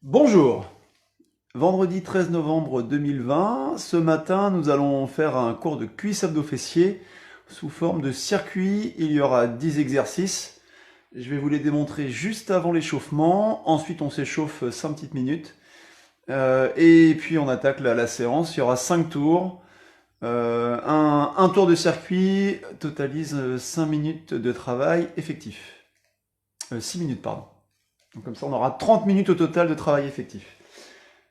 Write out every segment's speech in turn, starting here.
Bonjour, vendredi 13 novembre 2020, ce matin nous allons faire un cours de cuisse abdos-fessiers sous forme de circuit. Il y aura 10 exercices, je vais vous les démontrer juste avant l'échauffement, ensuite on s'échauffe 5 petites minutes et puis on attaque la séance. Il y aura 5 tours, un tour de circuit totalise 5 minutes de travail effectif, 6 minutes pardon. Donc comme ça, on aura 30 minutes au total de travail effectif.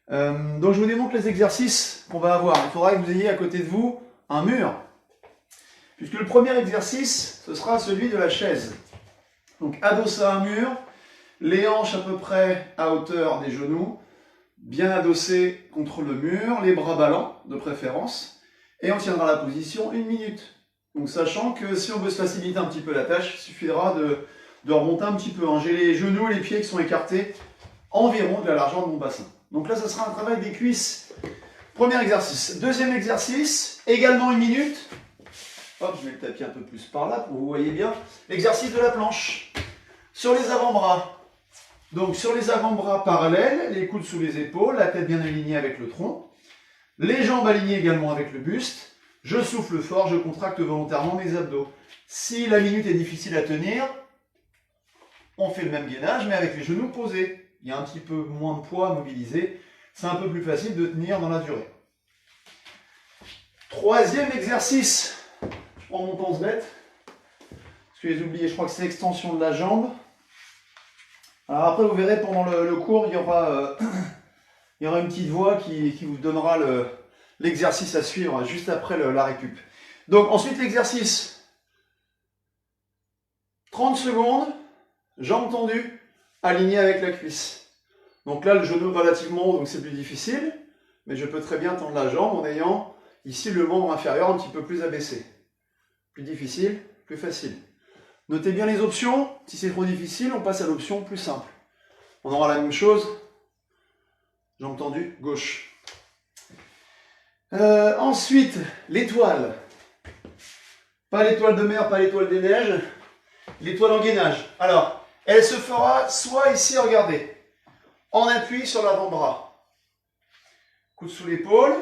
Donc je vous démontre les exercices qu'on va avoir. Il faudra que vous ayez à côté de vous un mur. Puisque le premier exercice, ce sera celui de la chaise. Donc adossé à un mur, les hanches à peu près à hauteur des genoux, bien adossées contre le mur, les bras ballants de préférence, et on tiendra la position 1 minute. Donc sachant que si on veut se faciliter un petit peu la tâche, il suffira de remonter un petit peu. J'ai les genoux et les pieds qui sont écartés environ de la largeur de mon bassin. Donc là, ce sera un travail des cuisses. Premier exercice. Deuxième exercice, également 1 minute. Hop, je mets le tapis un peu plus par là pour que vous voyez bien. L'exercice de la planche. Sur les avant-bras. Donc sur les avant-bras parallèles, les coudes sous les épaules, la tête bien alignée avec le tronc. Les jambes alignées également avec le buste. Je souffle fort, je contracte volontairement mes abdos. Si la minute est difficile à tenir, on fait le même gainage, mais avec les genoux posés. Il y a un petit peu moins de poids à mobiliser. C'est un peu plus facile de tenir dans la durée. Troisième exercice. Je prends mon pense-bête. Parce que j'ai oublié, je crois que c'est l'extension de la jambe. Alors après, vous verrez, pendant le cours, il y aura une petite voix qui vous donnera l'exercice à suivre juste après la récup. Donc ensuite, l'exercice. 30 secondes. Jambes tendues, alignées avec la cuisse. Donc là, le genou est relativement haut, donc c'est plus difficile. Mais je peux très bien tendre la jambe en ayant ici le membre inférieur un petit peu plus abaissé. Plus difficile, plus facile. Notez bien les options. Si c'est trop difficile, on passe à l'option plus simple. On aura la même chose. Jambes tendues, gauche. Ensuite, l'étoile. Pas l'étoile de mer, pas l'étoile des neiges. L'étoile en gainage. Alors, elle se fera soit ici, regardez, en appui sur l'avant-bras. Coude sous l'épaule,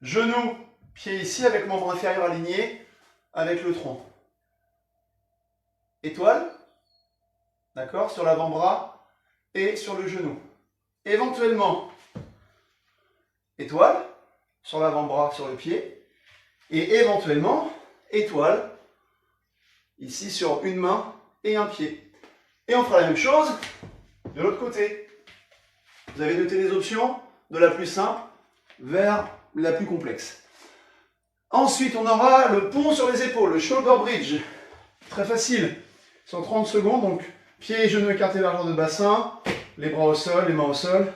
genou, pied ici avec membre inférieur aligné avec le tronc. Étoile, d'accord, sur l'avant-bras et sur le genou. Éventuellement, étoile, sur l'avant-bras, sur le pied, et éventuellement, étoile, ici sur une main et un pied. Et on fera la même chose de l'autre côté. Vous avez noté les options de la plus simple vers la plus complexe. Ensuite, on aura le pont sur les épaules, le shoulder bridge. Très facile. Sur 30 secondes, donc pieds et genoux écartés largeur de bassin, les bras au sol, les mains au sol.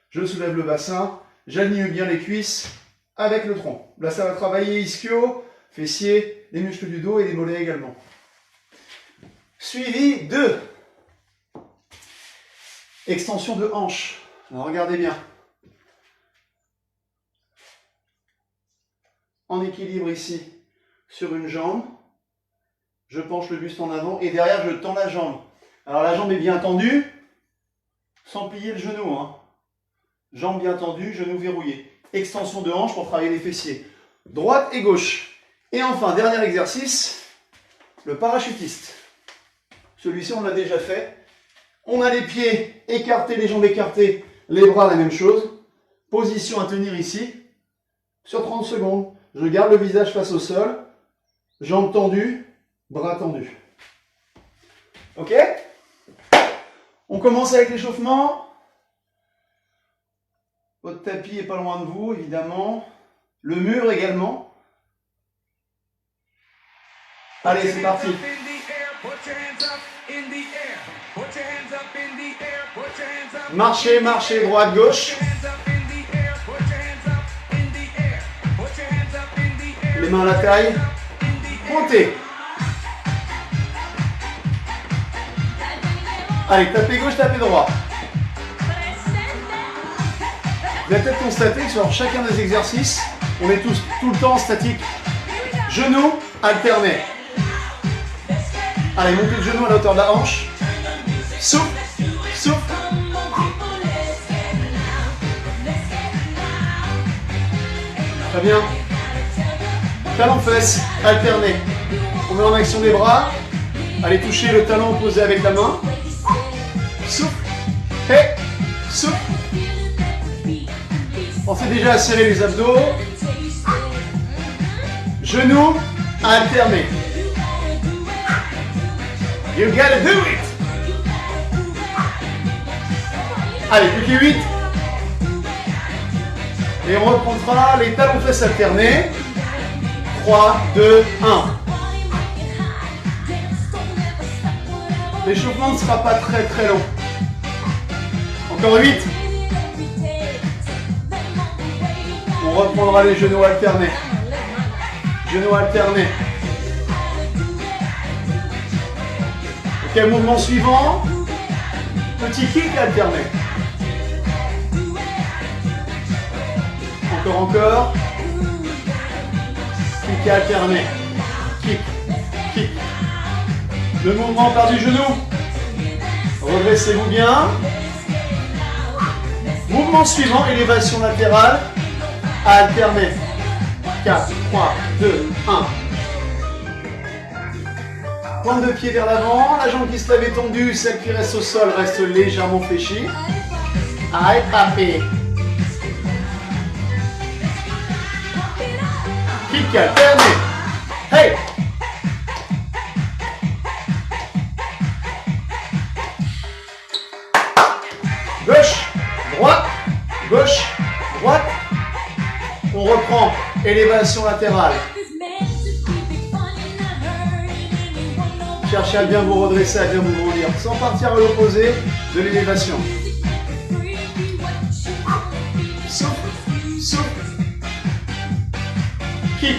Je soulève le bassin, j'aligne bien les cuisses avec le tronc. Là, ça va travailler ischio, fessiers, les muscles du dos et les mollets également. Suivi de extension de hanche. Alors regardez bien. En équilibre ici sur une jambe. Je penche le buste en avant et derrière je tends la jambe. Alors la jambe est bien tendue, sans plier le genou. Jambe bien tendue, genou verrouillé. Extension de hanche pour travailler les fessiers. Droite et gauche. Et enfin, dernier exercice, le parachutiste. Celui-ci, on l'a déjà fait. On a les pieds écartés, les jambes écartées, les bras, la même chose. Position à tenir ici, sur 30 secondes. Je garde le visage face au sol, jambes tendues, bras tendus. Ok? On commence avec l'échauffement. Votre tapis est pas loin de vous, évidemment. Le mur également. Allez, c'est parti. Marchez, marchez, droite, gauche. Les mains à la taille. Montez. Allez, tapez gauche, tapez droit. Vous allez peut-être constater que sur chacun des exercices, on est tous tout le temps statique. Genoux alternés. Allez, montez le genou à la hauteur de la hanche. Souffle, souffle. Très bien. Talon fesse, alterné. On met en action les bras. Allez toucher le talon opposé avec la main. Souffle. Et souffle. Pensez déjà à serrer les abdos. Genoux, alterné. You gotta do it. Allez, plus que 8. Et on reprendra les talons fesses alternés. 3, 2, 1. L'échauffement ne sera pas très très long. Encore 8. On reprendra les genoux alternés. Genoux alternés. Ok, mouvement suivant. Petit kick alterné. Encore. Kick alterné. Kick, kick. Le mouvement part du genou. Redressez-vous bien. Mouvement suivant, élévation latérale. Alterné. 4, 3, 2, 1. Pointe de pied vers l'avant. La jambe qui se lève est tendue. Celle qui reste au sol reste légèrement fléchie. Allez, papé. Kick alterné. Hey! Gauche, droite, gauche, droite. On reprend. Élévation latérale. Cherchez à bien vous redresser, à bien vous grandir, sans partir à l'opposé de l'élévation. Souffle, souffle. Kick.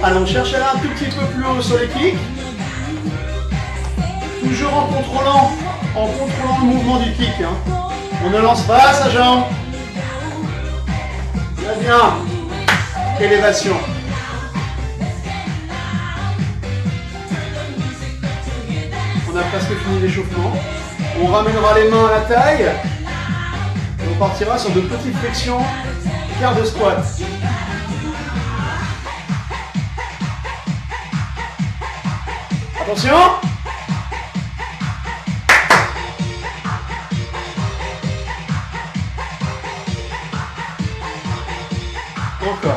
Allons chercher un tout petit peu plus haut sur les kicks. Toujours en contrôlant le mouvement du kick. Hein. On ne lance pas sa jambe. Très bien. Élévation. On a presque fini l'échauffement. On ramènera les mains à la taille. Et on partira sur de petites flexions, quart de squat. Attention.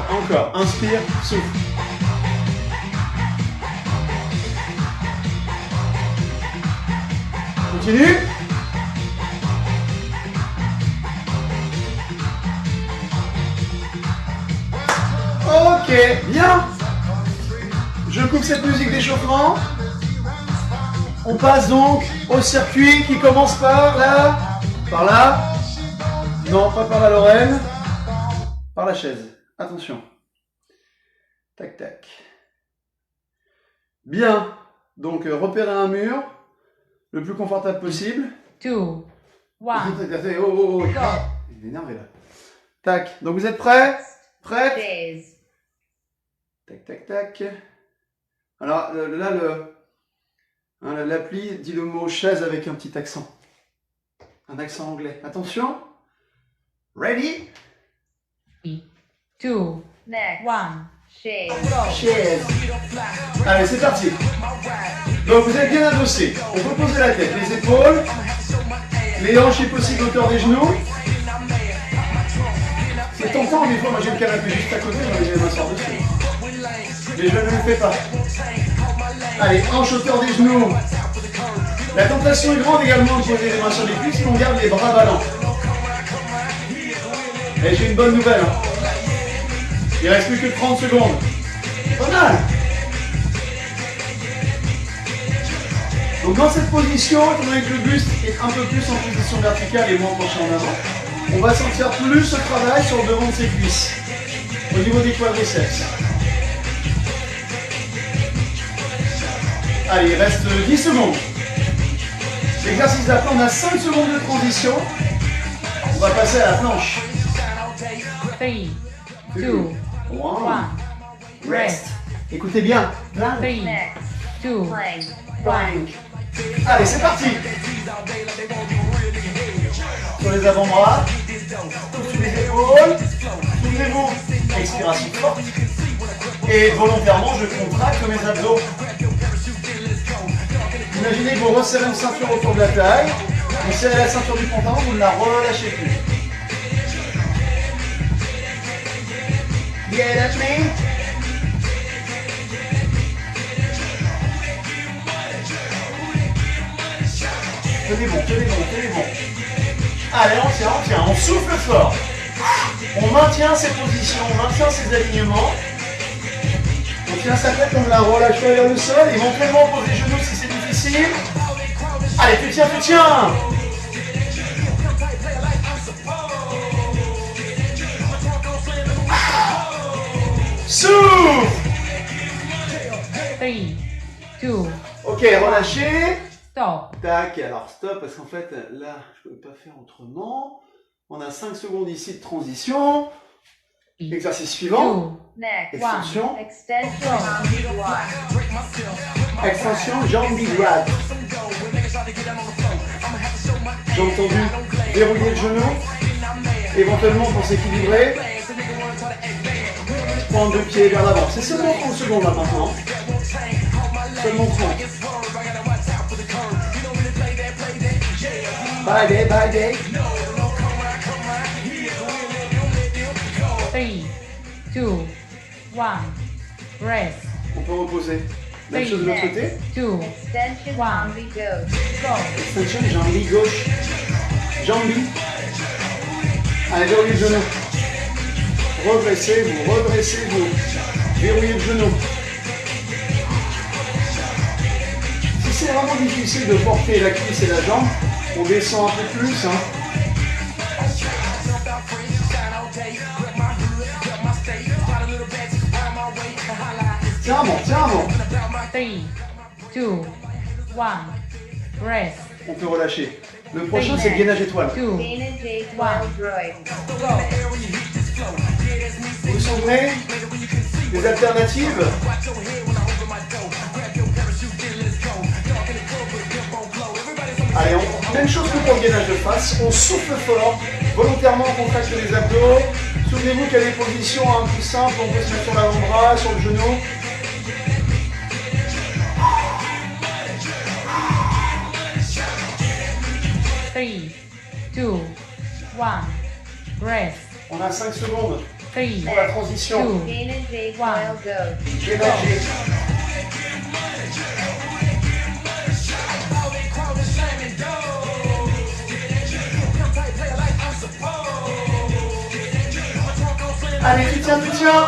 Encore. Inspire, souffle. Continue. Ok, bien. Je coupe cette musique d'échauffement. On passe donc au circuit qui commence par là. Par là. Non, pas par la Lorraine. Par la chaise. Attention. Tac, tac. Bien. Donc, repérez un mur le plus confortable possible. 2, 1. Oh. Il est énervé là. Tac. Donc, vous êtes prêts? Prêtes? Tac, tac, tac. Alors, là, l'appli dit le mot chaise avec un petit accent. Un accent anglais. Attention. Ready? 2, 1. Chaise. Allez, c'est parti. Donc, vous êtes bien adossé. On peut poser la tête, les épaules, les hanches si possible hauteur des genoux. C'est tentant, des fois, moi j'ai le canapé juste à côté, j'en ai les mains sur dessus. Mais je ne le fais pas. Allez, hanche hauteur des genoux. La tentation est grande également de poser les mains sur les cuisses, mais on garde les bras ballants. Et j'ai une bonne nouvelle. Hein. Il ne reste plus que 30 secondes. Pas mal. Donc dans cette position, étant donné que le buste est un peu plus en position verticale et moins penché en avant, on va sentir plus ce travail sur le devant de ses cuisses, au niveau des quadriceps. Allez, il reste 10 secondes. L'exercice d'après, on a 5 secondes de transition. On va passer à la planche. 3, 2, 1. Rest. Écoutez bien. 3, 2, 1. Allez, c'est parti. Sur les avant-bras. Sur les épaules. Souvenez-vous, Expiration forte. Et volontairement, je contracte mes abdos. Imaginez que vous resserrez une ceinture autour de la taille. Vous serrez la ceinture du pantalon, vous ne la relâchez plus. Get at me? Tenez bon, tenez bon, tenez bon. Allez, on tient, on souffle fort. On maintient ses positions, on maintient ses alignements. On tient sa tête, on ne la relâche pas vers le sol. Éventuellement, on pose les genoux si c'est difficile. Allez, tu tiens, tu tiens. Souffle. 3, 2, Ok, relâchez. stop. Tac, alors stop, parce qu'en fait, là, je ne peux pas faire autrement. On a 5 secondes ici de transition. Exercice suivant. 2, Next. Extension. Extension on B1. Extension, jambe droite. J'ai entendu verrouiller le genou. Éventuellement, pour s'équilibrer, prendre deux pieds vers l'avant. C'est seulement 30 secondes là maintenant. Seulement 30. Bye day, bye day. 3, 2, 1, rest. On peut reposer. Même 3, chose de l'autre côté. 2, Extension One. on B goes. go. Extension, jambe gauche. Jambe. Allez, verrouillez le genou. Redressez-vous, redressez-vous. Verrouillez le genou. Si c'est vraiment difficile de porter la cuisse et la jambe, on descend un peu plus. Hein. Tiens bon, tiens bon. 3, 2, 1, rest. On peut relâcher. Le prochain, c'est le gainage étoile. 2, Gainage A12 droid. go. Vous vous souvenez des alternatives? Allez, même chose que pour le gainage de face, on souffle fort, volontairement on contracte les abdos. Souvenez-vous qu'il y a des positions plus simples, on peut se mettre sur l'avant-bras, sur le genou. Three, 2, 1, rest. On a 5 secondes 3, pour la transition. 2, Gainage A12 One. goes. Gainage. Allez, tu tiens, tu tiens.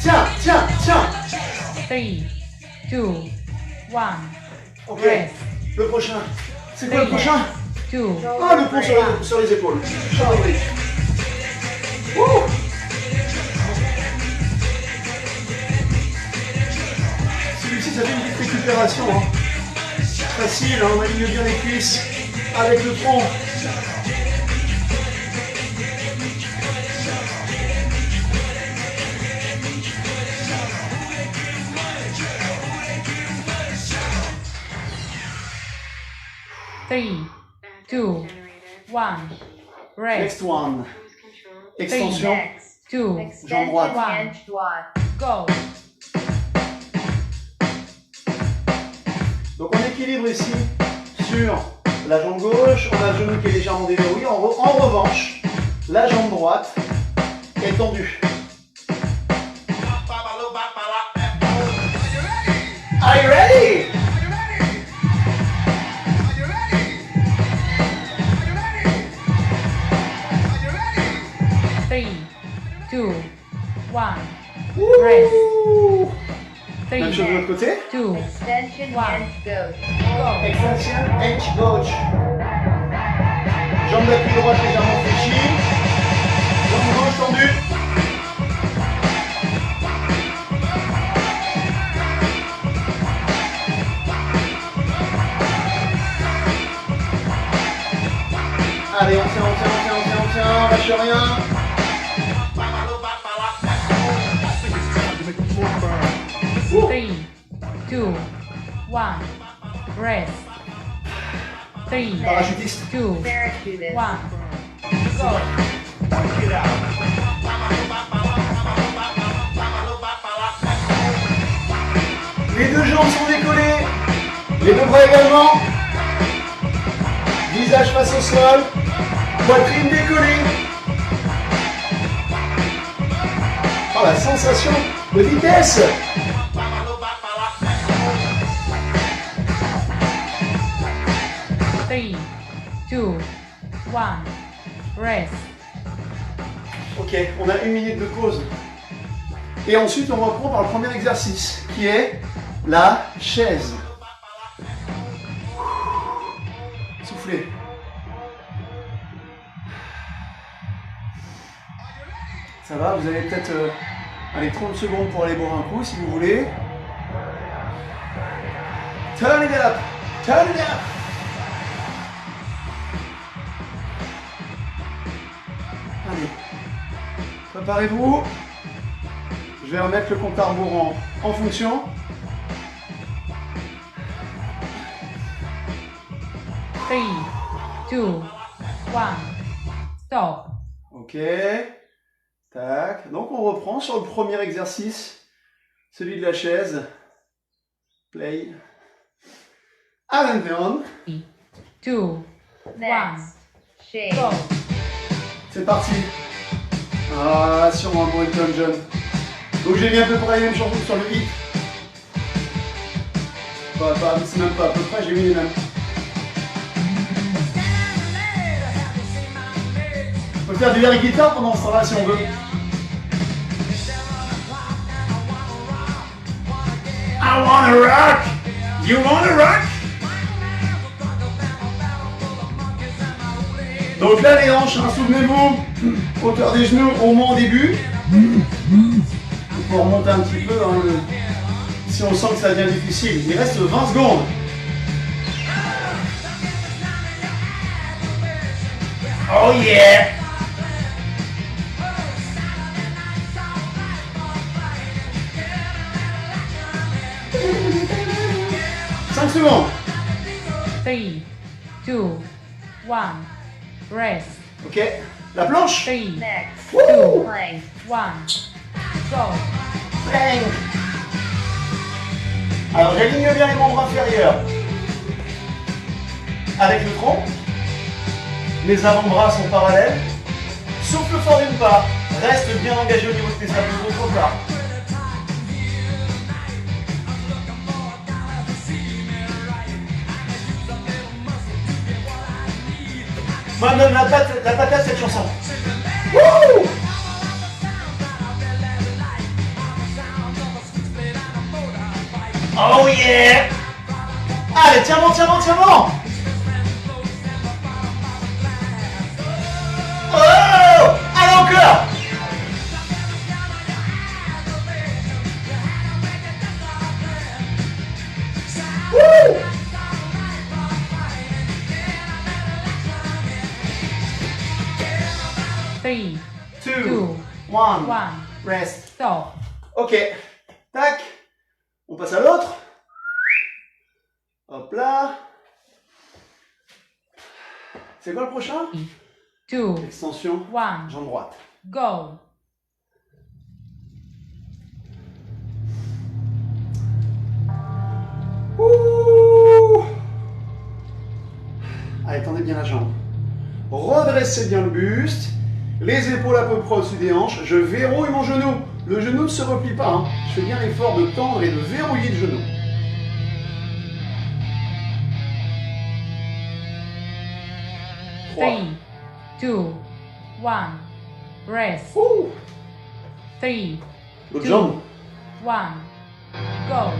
Tiens, tiens, tiens. 3, 2, 1, Ok, rest. le prochain. C'est quoi le prochain? 2, Ah, le pont sur les épaules. Shoulder bridge. Ouh. Celui-ci, ça fait une petite récupération. Hein. Facile, hein, on aligne bien les cuisses avec le tronc. Three, 2, 1, rest. Next one. Extension. Next. 2, Extension droite. hanch droite. go. Donc on équilibre ici sur la jambe gauche, on a le genou qui est légèrement déverrouillé. En revanche, la jambe droite est tendue. Are you ready? Three, 2, 1, Ouh. rest. Même 3, chose de l'autre côté. 2, Extension One. hanch goes. go. Extension, hanch gauche. Jambe d'appui droite légèrement fléchie. Jambe gauche tendue. Allez, on tient, lâche rien. 3, 2, 1. Rest. 3, Parachutiste. 2, Parachutist. 1. Go. Les deux jambes sont décollées. Les deux bras également. Visage face au sol. Poitrine décollée. Oh, la sensation de vitesse. 3, 2, 1. Rest. Ok, on a 1 minute de pause. Et ensuite, on reprend par le premier exercice, qui est la chaise. Soufflez. Ça va, vous avez peut-être allez, 30 secondes pour aller boire un coup, si vous voulez. Turn it up! Turn it up! Allez, préparez-vous. Je vais remettre le compte à rebours en fonction. 3, 2, 1. Stop. Ok. Tac. Donc on reprend sur le premier exercice, celui de la chaise. Play. Attention. 2, 1. Next. Shake. Go. C'est parti. Ah, sur un bon Elton John. Donc j'ai mis à peu près les mêmes chansons que sur le hit. C'est même pas à peu près, j'ai mis les mêmes. On peut faire du air guitare pendant ce temps-là si on veut. I wanna rock! You wanna rock? Donc là les hanches, hein, souvenez-vous, hauteur des genoux au moins au début. Il faut remonter un petit peu, hein, si on sent que ça devient difficile. Il reste 20 secondes. Oh yeah! 5 secondes. 3, 2, 1. Rest. Ok, la planche. 3, Next. 2, Plank. 1. Go. Bang. Alors j'aligne bien les membres inférieurs avec le tronc. Les avant-bras sont parallèles. Souffle fort d'une part. Reste bien engagé au niveau de tes abdos de l'autre part. Moi, donne la patate cette chanson. Wouh! Oh yeah! Allez, tiens bon, tiens bon, tiens bon! Oh! Allez encore! Wouh! 3, 2, 2, 1, 1. rest. Stop. Ok, tac, on passe à l'autre. Hop là. C'est quoi le prochain? 2, Extension, 1. jambe droite. Go. Ouh. Allez, tendez bien la jambe. Redressez bien le buste. Les épaules à peu près au-dessus des hanches. Je verrouille mon genou. Le genou ne se replie pas. Hein. Je fais bien l'effort de tendre et de verrouiller le genou. Trois. 3, 2, 1. Rest. Ouh. 3, L'autre 2, jambe. 1. Go.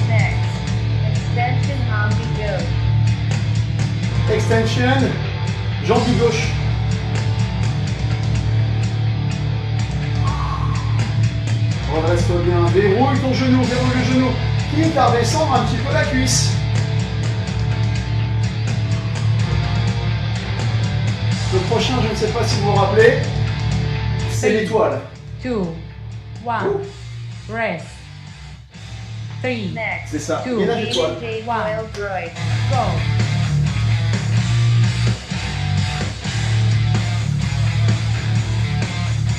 Next. Extension Hamdi Ghost. Extension. Jambe du gauche. Redresse-toi bien. Verrouille ton genou. Verrouille le genou. Quitte à descendre un petit peu la cuisse. Le prochain, je ne sais pas si vous vous rappelez, c'est l'étoile. 2, 1. Ouh. Rest. 3, Next. C'est ça. Two. Gainage Gain étoile. and J One. coil droid. go.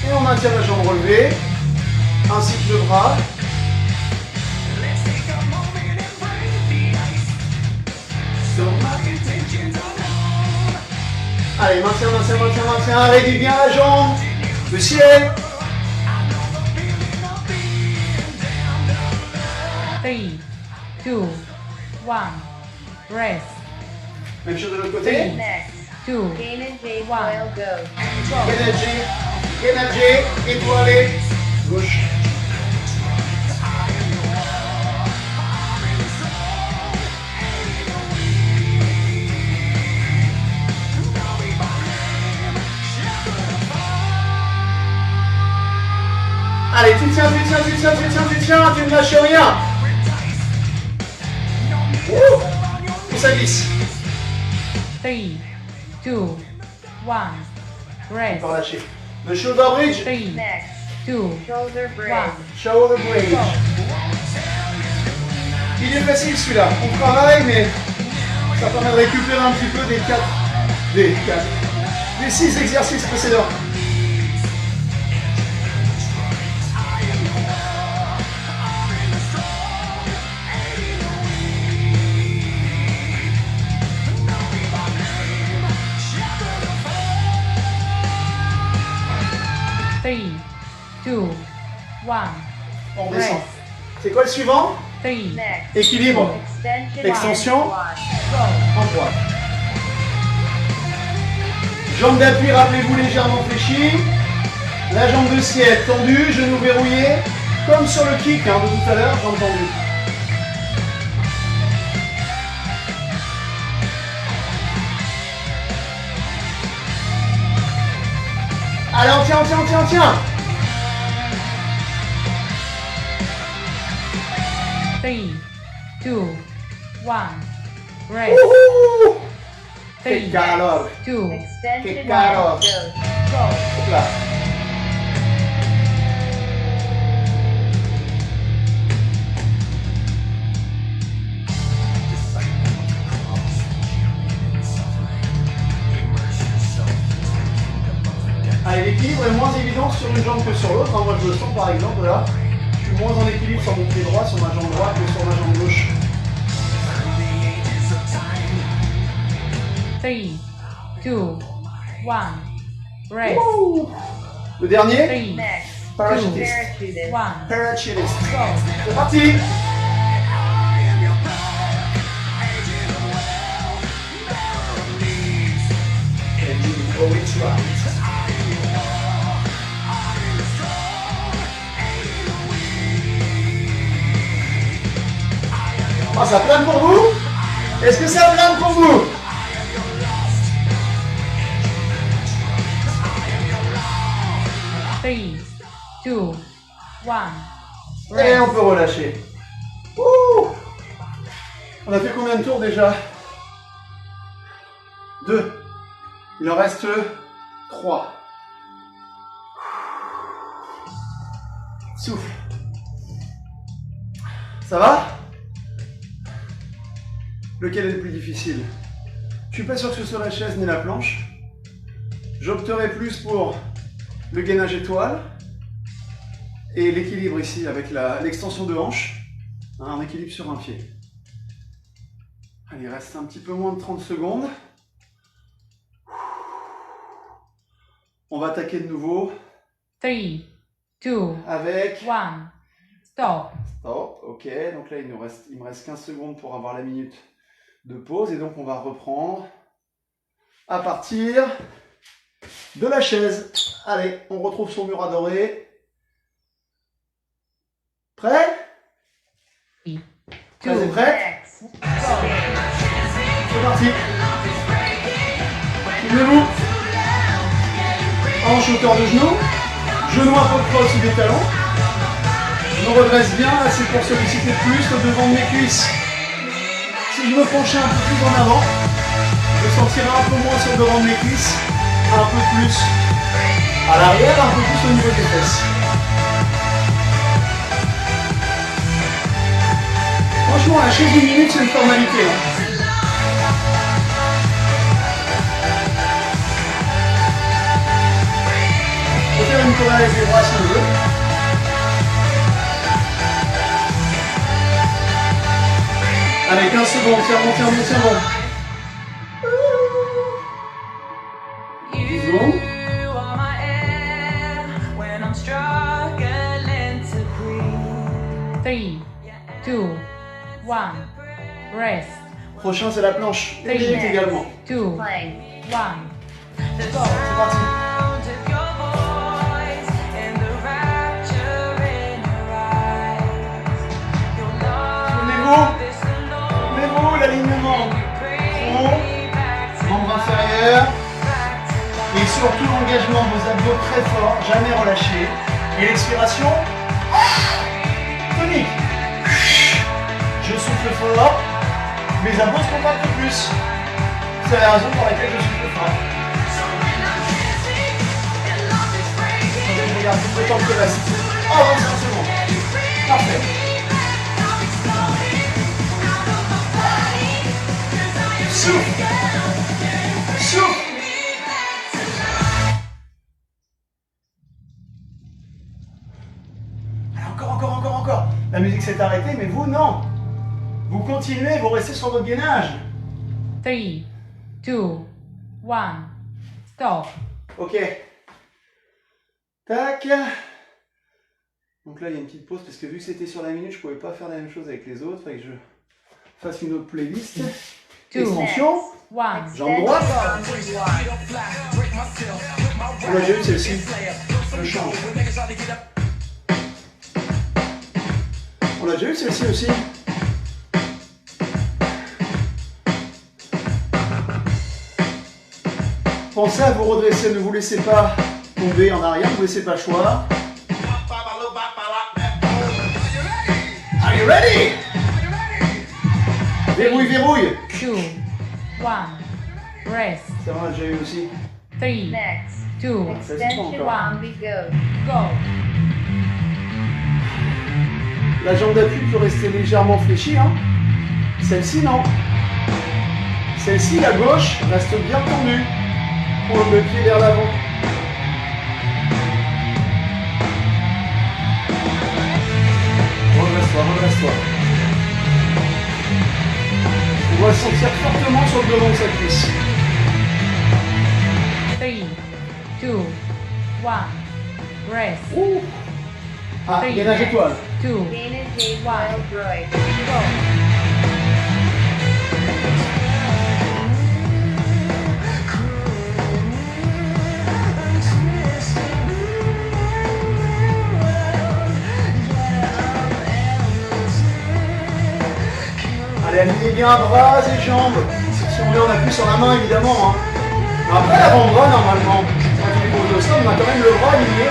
Et on maintient la jambe relevée, ainsi que le bras. Allez, maintien, maintien, maintien, maintien. Réduis bien la jambe. Le ciel. 3, 2, 1, rest, Même chose de l'autre côté. Next. 2, Gain and J One. coil go. go. Energy, energy, étoilé. Gauche. Allez, tu tiens, tu tiens, tu tiens, tu tiens, tu tiens, tu ne lâches rien. Et ça glisse. 3, 2, 1, rest, Pas lâcher. Le shoulder bridge, 3, Next. 2, Shoulder bridge. 1, shoulder bridge. go. Il est facile celui-là. On travaille, mais ça permet de récupérer un petit peu des 6 exercices précédents. Three, 2, 1, On rest, descend. C'est quoi le suivant? 3, Next. Équilibre. Extension. Extension. and squat. go. En droite. Jambe d'appui, rappelez-vous, légèrement fléchie. La jambe de ciel tendue, genou verrouillé. Comme sur le kick hein, de tout à l'heure, jambe tendue. Allez, on tient, on tient, on tient, on tient. 3, 2, 1, rest, Wouhou! 3, Que calor. 2, Extension. Que and caro. go. go. Hop là. Allez, l'équilibre est moins évident sur une jambe que sur l'autre. Hein. Moi, je le sens par exemple là. Je suis moins en équilibre sur mon pied droit, sur ma jambe droite que sur ma jambe gauche. 3, 2, 1, rest, Wouh! Le dernier, 3, Next. parachutiste. Parachutist. 1, Parachutist. go. C'est parti! And you go it right. Oh, ça plane pour vous? Est-ce que ça plane pour vous? Three, 2, 1, Et on rest, peut relâcher. Ouh! On a fait combien de tours déjà? 2. Il en reste 3. Souffle. Ça va? Lequel est le plus difficile? Je suis pas sûr que ce soit la chaise ni la planche. J'opterai plus pour le gainage étoile et l'équilibre ici avec l'extension de hanche. Un équilibre sur un pied. Allez, il reste un petit peu moins de 30 secondes. On va attaquer de nouveau 3, 2, avec... 1, stop. Stop, ok. Donc là, il me reste 15 secondes pour avoir la minute de pause. Et donc, on va reprendre à partir de la chaise. Allez, on retrouve son mur adoré. Prêt? Prêt, c'est prêt? Next. C'est parti. Souvenez-vous. Hanche hauteur de genou. Genou un peu creux au-dessus des talons. Je me redresse bien, là c'est pour solliciter plus le devant de mes cuisses. Si je me penchais un peu plus en avant, je sentirai un peu moins sur le devant de mes cuisses, un peu plus à l'arrière, un peu plus au niveau des fesses. Franchement, la chaise d'une minute, c'est une formalité. Hein. On peut faire une tournée avec les bras si on veut. Allez, 15 secondes, tiens bon, tiens bon, tiens bon. 10 secondes. 3, 2, 1. Rest. Prochain, c'est la planche. Une minute également. 2, Plank. 1. C'est parti. Tournez-vous, l'alignement. Haut, membre inférieur. Et surtout l'engagement de vos abdos très fort, jamais relâché. Et l'expiration. Tonique. Je souffle fort. Mes abdos se compactent plus. C'est la raison pour laquelle je souffle fort. Je regarde tout le temps que reste. Oh, 25 secondes. Parfait. Souffle. Souffle. Allez, encore. La musique s'est arrêtée, mais vous, non. Vous continuez, vous restez sur votre gainage. 3, 2, 1. Stop. Ok. Tac. Donc là, il y a une petite pause parce que vu que c'était sur la minute, je ne pouvais pas faire la même chose avec les autres. Il fallait que je fasse une autre playlist. 2, Extension. 1. Jambe droite. On l'a déjà eu celle-ci. Je change. On l'a déjà eu celle-ci aussi. Pensez à vous redresser, ne vous laissez pas tomber en arrière, ne vous laissez pas choir. Are you ready? Verrouille, verrouille. 2, 1. Rest. C'est vrai, j'ai eu aussi. 3, Next. 2, Extension encore. on the go. go. La jambe d'appui peut rester légèrement fléchie. Hein. Celle-ci, non. Celle-ci, la gauche, reste bien tendue. Pour le pied vers l'avant. Redresse-toi. On va le sentir fortement sur le devant de sa cuisse. 3, 2, 1. Rest. Ouh. Ah, gainage étoile. 2, Dana J. Wild Droid. go. Allez, alignez bien bras et jambes. Si on veut, on appuie sur la main évidemment. Hein. Après l'avant-bras, normalement, quand on est posé au sol, on a quand même le bras aligné.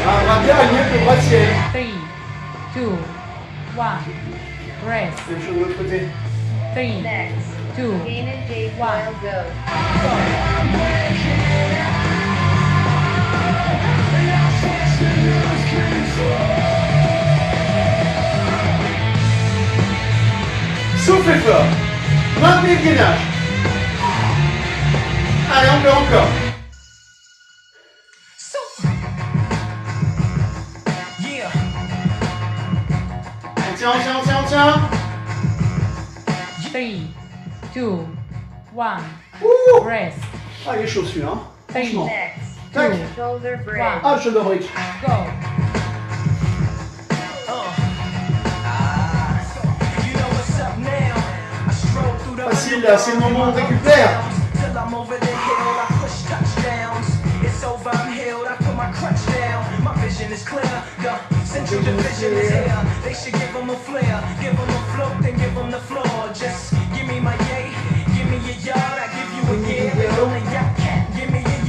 Un bras bien aligné avec le bras de ciel. 3, 2, 1. Rest. Même chose de l'autre côté. 3, Next. 2, Dana J. Wild Go. go. Soufflez fort. Maintenez le gainage. Allez, encore. On tient. 3, 2, 1. Ouh. Rest. Ah, il est chaud celui-là. Hein. Franchement. Next. Tac. Shoulder bridge. One. Ah, shoulder bridge. Go. Facile là, c'est le moment où on récupère.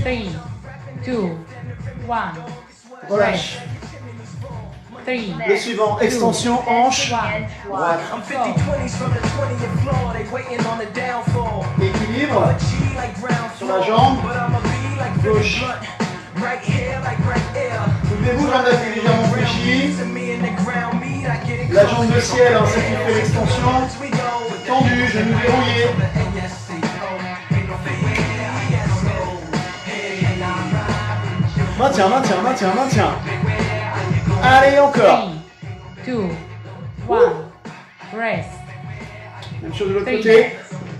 Three, two, one. Relâche. 3, Le suivant, extension, hanche. And Droite. squat. I'm 50-20s from the 20th floor, they waiting on the downfall. Équilibre. G like ground Sur la floor, jambe. but I'ma be like Gauche. Blunt, right here like right here. Souvenez-vous, jambes d'appui légèrement fléchies. To me in the ground meat, I get it La jambe de ciel, hein, celle qui fait l'extension. Tendu, genou verrouillé. Maintiens, maintiens, maintiens, maintiens. Allez, encore. 3, 2, 1. Rest. Même chose de l'autre 3, côté.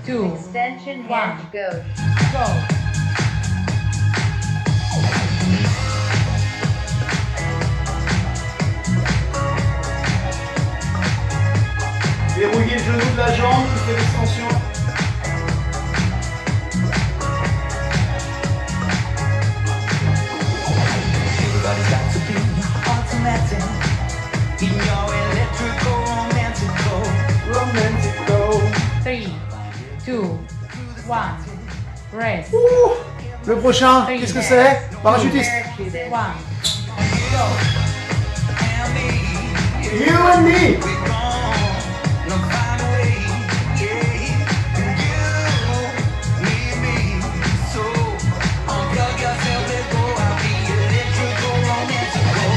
2, Extension One. hand goes. go. Verrouillez le genou de la jambe qui fait l'extension. Everybody's got to be automatic in your electrical romantical. Romantico. 3, 2, 1. Rest. Ouh. Le prochain, qu'est-ce que c'est? Parachutiste. Parachutist. 1. You and me. No find a way, yeah. And you need me, so unplug yourself, let go. I'll be electrical romantical.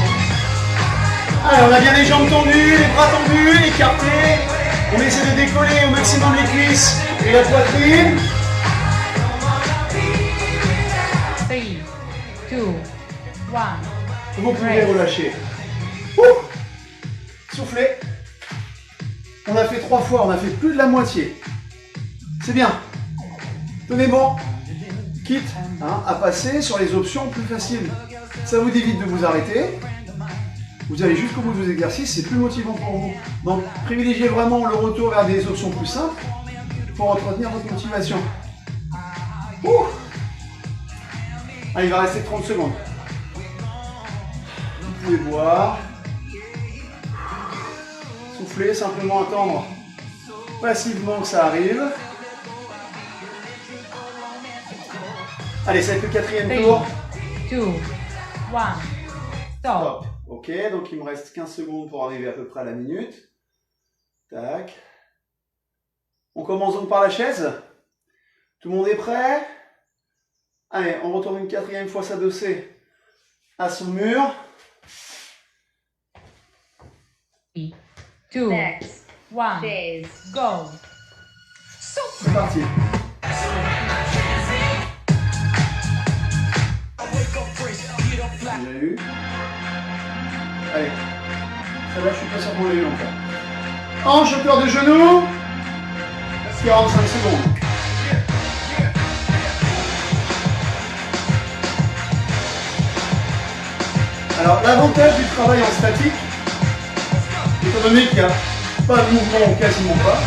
Allez, on a bien les jambes tendues, les bras tendus, écartés. On essaie de décoller au maximum les cuisses et la poitrine. 3, 2, 1. Vous pouvez relâcher. Ouh. Soufflez. On a fait 3 fois, on a fait plus de la moitié. C'est bien. Tenez bon. Quitte à passer sur les options plus faciles. Ça vous évite de vous arrêter. Vous allez jusqu'au bout de vos exercices, c'est plus motivant pour vous. Donc privilégiez vraiment le retour vers des options plus simples pour entretenir votre motivation. Ouh. Allez, il va rester 30 secondes. Vous pouvez boire. Souffler, simplement attendre passivement que ça arrive. Allez, ça va être le 4e tour. 3, 2, 1. Stop. Hop. Ok, donc il me reste 15 secondes pour arriver à peu près à la minute. Tac. On commence donc par la chaise. Tout le monde est prêt? Allez, on retourne une 4e fois s'adosser à son mur. 2, Next. 1. Chaise. Go. C'est parti. Déjà eu. Allez. Celle-là, je suis pas sûr qu'on l'ait eu encore. Hanche, hauteur de genou. 45 secondes. Alors, l'avantage du travail en statique, étant donné qu'il n'y a pas de mouvement ou quasiment pas,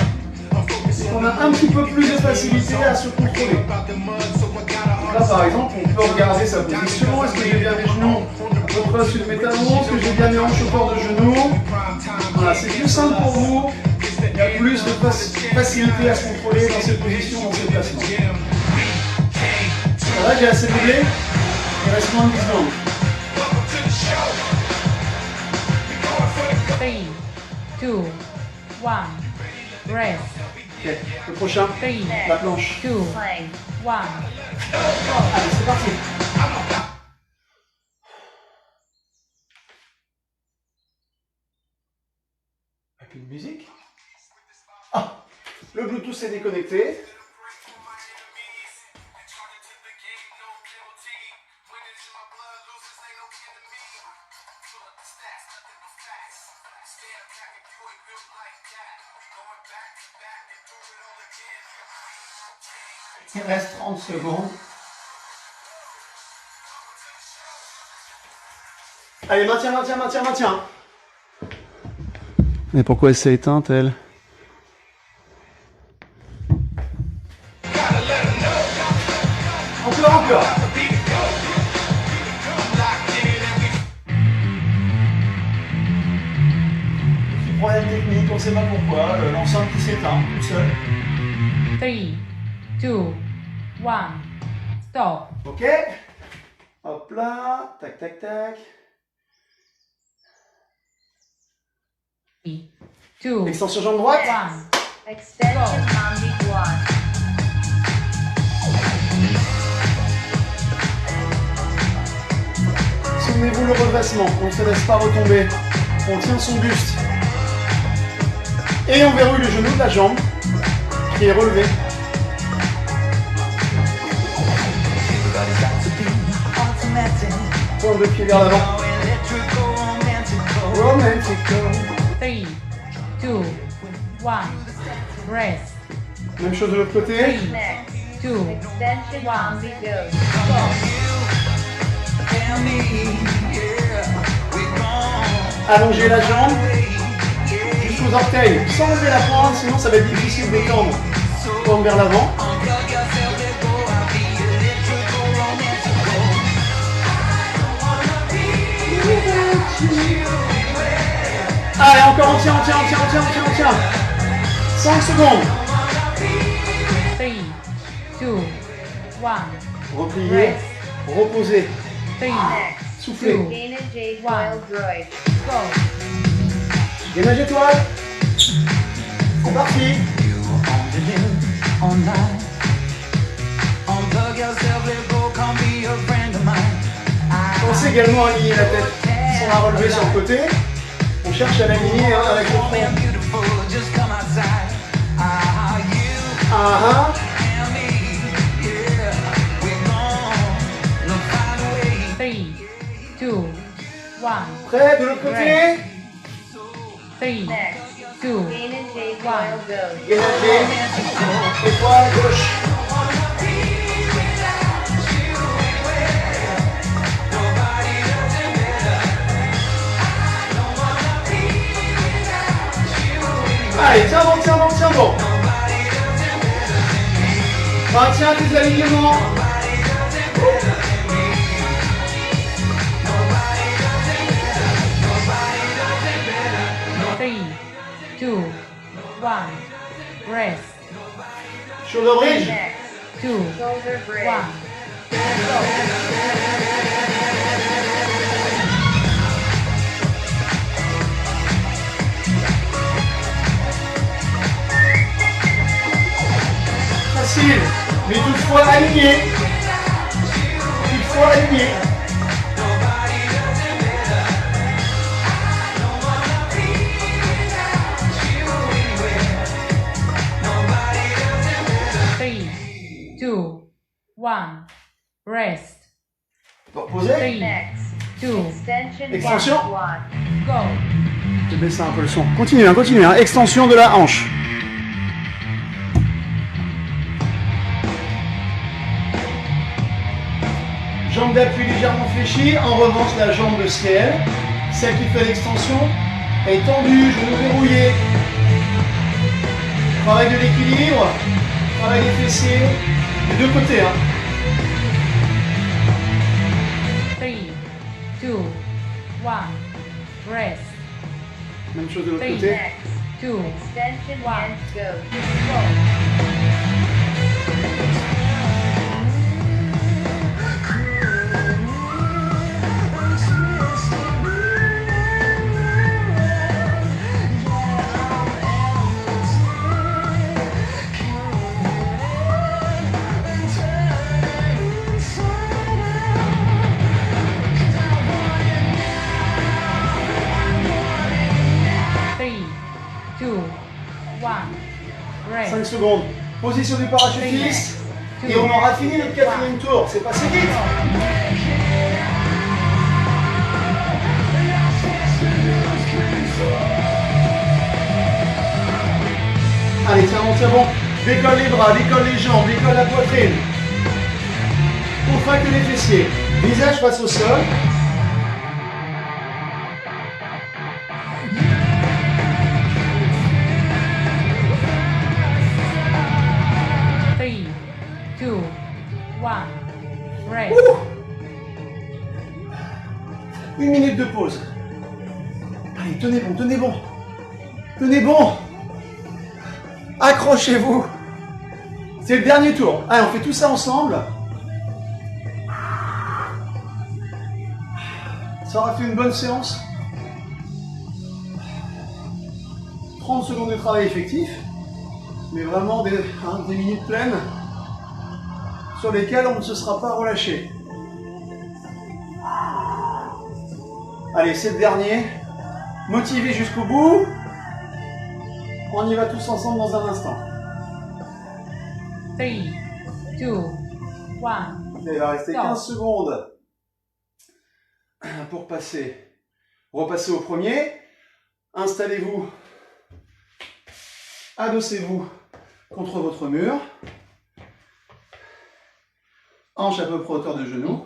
c'est qu'on a un petit peu plus de facilité à se contrôler. Donc là, par exemple, on peut regarder sa position. Est-ce que j'ai bien mes genoux à peu près au-dessus de mes talons? Est-ce que j'ai bien mes hanches au bord de genoux? Voilà, c'est plus simple pour vous. Il y a plus de facilité à se contrôler dans ces positions, dans ces placements. Voilà, j'ai assez roulé. Il reste moins de 10 secondes. 3, 2, 1. Rest. Ok, le prochain, 3, la planche. 2, Plank. 1. Allez, c'est parti. Avec une musique. Ah, le Bluetooth est déconnecté. Il reste 30 secondes. Allez, maintiens, maintiens, maintiens, maintiens. Mais pourquoi elle s'est éteinte, elle? Encore, encore. Petit problème technique, on ne sait pas pourquoi. L'enceinte qui s'éteint toute seule. 3, 2, 1. Stop. Ok. Hop là. Tac, tac, tac. 3, 2, Extension jambe droite. 1. Extension ambiguous. Souvenez-vous le redressement, on ne se laisse pas retomber. On tient son buste. Et on verrouille le genou de la jambe qui est relevé. Pointe de pied vers l'avant. Romantical. 3, 2, 1. Rest. Même chose de l'autre côté. 3, 2, Extension One. on the go. Allongez la jambe jusqu'aux orteils, sans lever la pointe, sinon ça va être difficile d'étendre. Pointe vers l'avant. Allez, encore, on tient. 5 secondes. 3, 2, 1. Repliez, reposez, 3, soufflez. Dana J. Coil Droid. go. Gainage étoile. C'est parti. Pensez également à aligner la tête sans la relever sur le côté. On cherche à l'aligner avec le front. Ah, 3, 2, 1. prêt de l'autre côté. 3, Next. 2, Dana J. Coil Go. Gainage. Étoile gauche. Allez, tiens bon. Maintiens tes alignements. 3, 2, 1. Rest. Shoulder bridge. Next. 2, Shoulder bridge. 1. Facile, mais toutefois aligné. Three, 2, 1. Rest. Reposez. 3, Next. 2, Extension Extension. One. go. Je vais baisser un peu le son. Continue. Extension de la hanche. Jambe d'appui légèrement fléchie. En revanche, la jambe de ciel, celle qui fait l'extension, est tendue, genou verrouillé. Travail de l'équilibre, travail des fessiers, des deux côtés. 3, 2, 1. Rest. Même chose de l'autre 3, côté. Next. 2, Extension One. and go. go. Three, 2, 1. 5 Rest. secondes. Position du parachutiste. Et on aura fini le quatrième tour. C'est passé vite. Allez, tiens bon. Décolle les bras, décolle les jambes, décolle la poitrine. Contracte les fessiers. Visage face au sol. Three, 2, 1. Rest. Ouh. 1 minute de pause. Allez, tenez bon. Tenez bon. Accrochez-vous. C'est le dernier tour. Allez, on fait tout ça ensemble. Ça aura fait une bonne séance. 30 secondes de travail effectif. Mais vraiment des minutes pleines sur lesquelles on ne se sera pas relâché. Allez, c'est le dernier. Motivé jusqu'au bout. On y va tous ensemble dans un instant. 3, 2, 1. Il va rester Stop. 15 secondes pour passer. Repassez au premier. Installez-vous. Adossez-vous contre votre mur. Hanche à peu près hauteur de genou.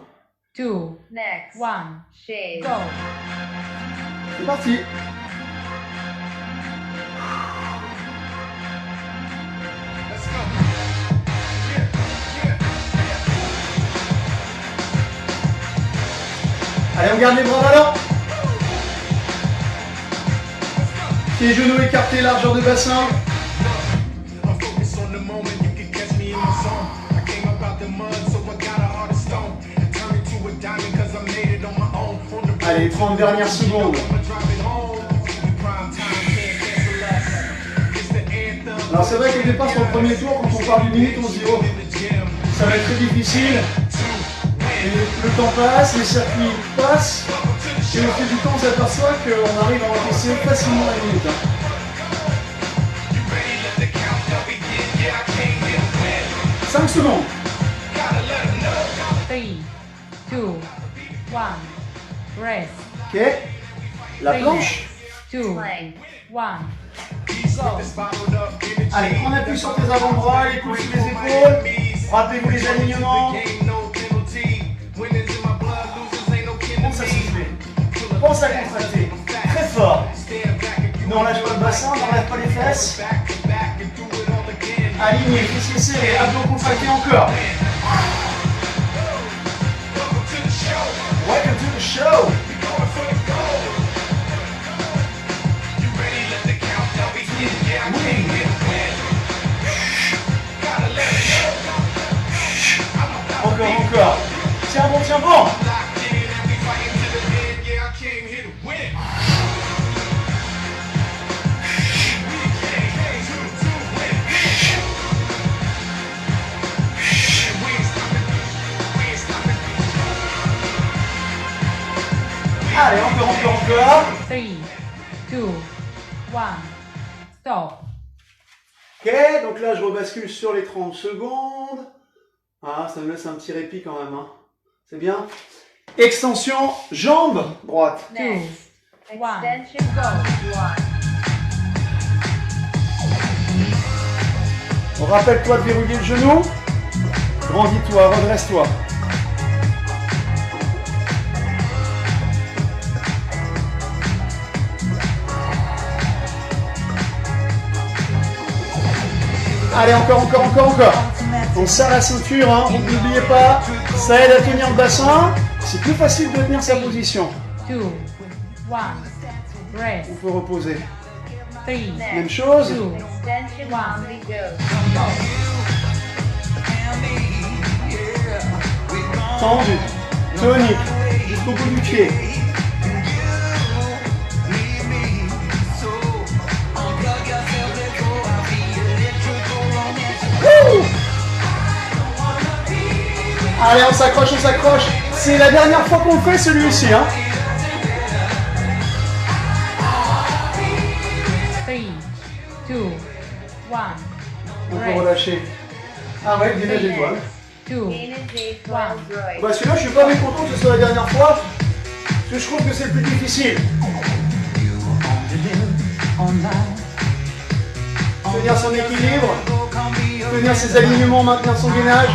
2, Next. 1. Shave. Go. C'est parti. Let's go. Yeah, yeah. Allez, on garde les bras ballants. Pieds, genoux écartés, largeur de bassin. I'm focused on the moment, you can catch me in my zone. I came up out the mud, so I got a heart of stone. Turn it to a diamond, cause I made it on my own. On the Allez, 30 dernières secondes. I'ma drive it home. We prime time, can't cancel us. It's the anthem. Alors c'est vrai qu'au départ sur le premier tour, quand on parle d'une minute, on se dit oh, In the gym. ça va être très difficile. Et le temps passe, les circuits passent. Et au fil du temps, on s'aperçoit qu'on arrive à encaisser facilement la minute. Hein. You ready? Let the countdown begin. Yeah, I came here to win. 5 secondes. Gotta let 'em know. 3, 2, 1. Rest. Ok. La planche. 2, Plank. 1. These Go. is bottled up energy. Allez, on appuie sur tes avant-bras, les coudes sur les épaules. Rappelez-vous les alignements. Pense à souffler. Pense à contracter. Très fort. N'enlève pas le bassin, n'enlève pas les fesses. Aligné, fessiers serrés, abdos contractés encore. Welcome to the show. Encore. Tiens bon, tiens bon. Allez, encore. 3, 2, 1. Stop. Ok, donc là je rebascule sur les 30 secondes. Ah, ça me laisse un petit répit quand même. Hein. C'est bien. Extension, jambe droite. Next. 2, 1. Extension. Go. 1. Rappelle-toi de verrouiller le genou. Grandis-toi, redresse-toi. Allez, encore. On serre la ceinture, hein. N'oubliez pas, ça aide à tenir le bassin. C'est plus facile de tenir sa position. 2, 1. Rest. On peut reposer. 3, Même chose. 2, Extension. One. Only go. Tendu. Tonique. Jusqu'au bout du pied. Wouh! Allez, on s'accroche. C'est la dernière fois qu'on le fait celui-ci. Hein. 3, 2, 1. On peut Rest. relâcher. Ah ouais, gainage d'étoile. 2, Gainage a coil droid. Bah celui-là, je suis pas mécontent que ce soit la dernière fois. Parce que je trouve que c'est le plus difficile. Tenir son équilibre. Tenir ses alignements, maintenir son gainage.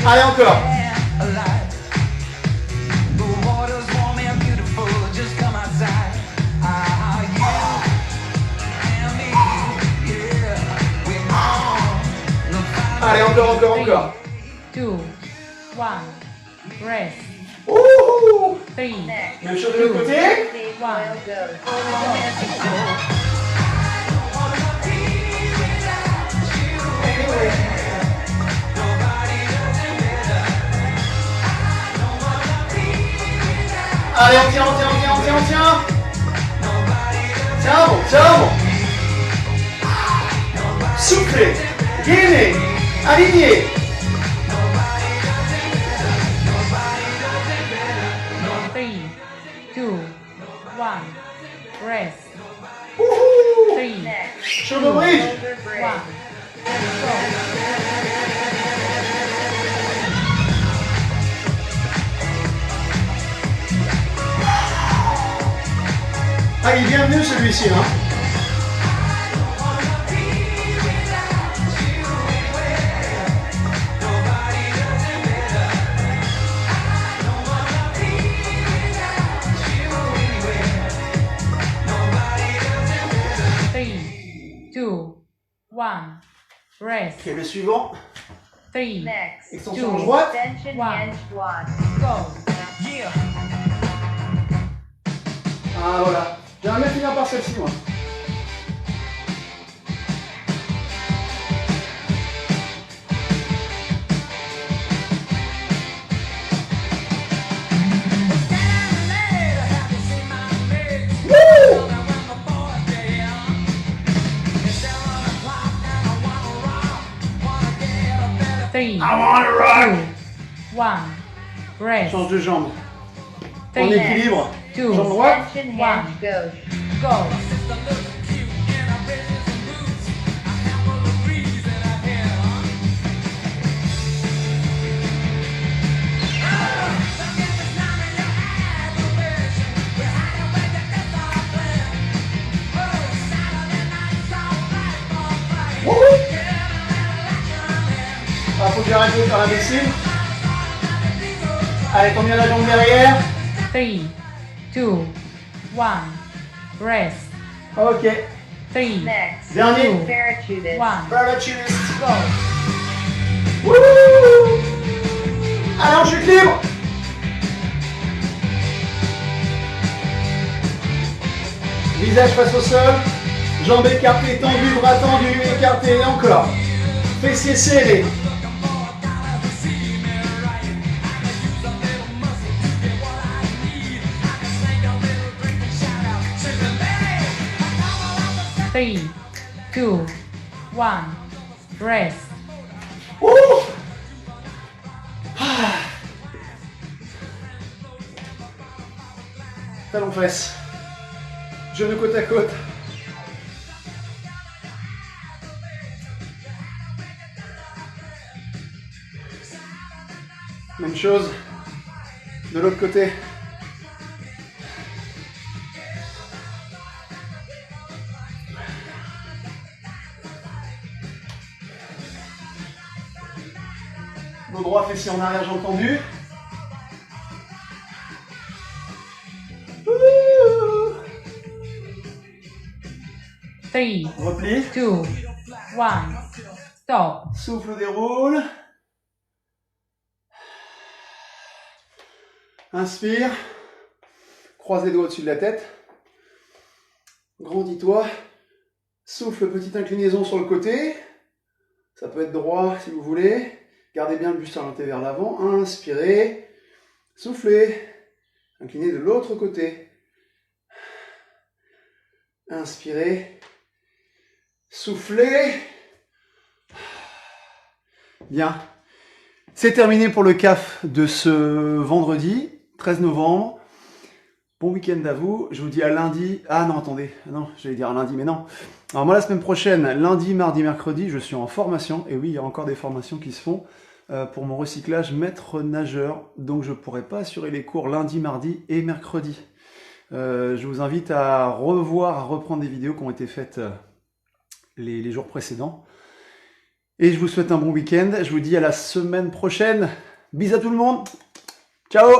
Allez, encore. Allez, encore. 2, 1. Rest. Ouh! 3, Next. Même chose de l'autre côté. A coil goes. Allez, on tient. Tiens bon. Soufflez, gainez, alignez. 3, 2, 1. Rest. Wouhou! 3, Next. Shoulder bridge. Shoulder 1. bridge. Go. Ah, il est bien venu celui-ci, hein. Three, two, one. Rest. Ok, le suivant. 3, Next. Extension hanche droite. Extension One. hinge squat. go. Yeah. Ah, voilà. J'aimerais bien finir par celle-ci, moi. Three, I wanna rock! 2, 1. Rest. Change de jambe. En 3, équilibre. 2, Jambe droite. Extension One. hinge gauche. go. Ah, faut que j'arrête de faire la l'imbécile. Allez, combien la jambe derrière? 3, 2, 1. Rest. Ok. 3, Next. Dernier. Parachutist. 1. Parachutist. Go. Wouhou! Alors, je suis libre. Visage face au sol. Jambes écartées, tendues, bras tendus, écartés, et encore. Fessiers serrés. Three, two, one. Rest. Ouh! Ah. Talons fesses. Genoux côte à côte. Même chose de l'autre côté. Dos droit, fessier en arrière, jambes tendues. Ouh. 3, Repli. 2, 1. Stop. Souffle, déroule. Inspire. Croise les doigts au-dessus de la tête. Grandis-toi. Souffle, petite inclinaison sur le côté. Ça peut être droit si vous voulez. Gardez bien le buste orienté vers l'avant. Inspirez. Soufflez. Inclinez de l'autre côté. Inspirez. Soufflez. Bien. C'est terminé pour le CAF de ce vendredi, 13 novembre. Bon week-end à vous. Je vous dis à lundi. Ah non, attendez. Non, j'allais dire à lundi, mais non. Alors moi, la semaine prochaine, lundi, mardi, mercredi, je suis en formation. Et oui, il y a encore des formations qui se font pour mon recyclage maître nageur. Donc, je ne pourrai pas assurer les cours lundi, mardi et mercredi. Je vous invite à revoir, à reprendre des vidéos qui ont été faites les jours précédents. Et je vous souhaite un bon week-end. Je vous dis à la semaine prochaine. Bisous à tout le monde. Ciao!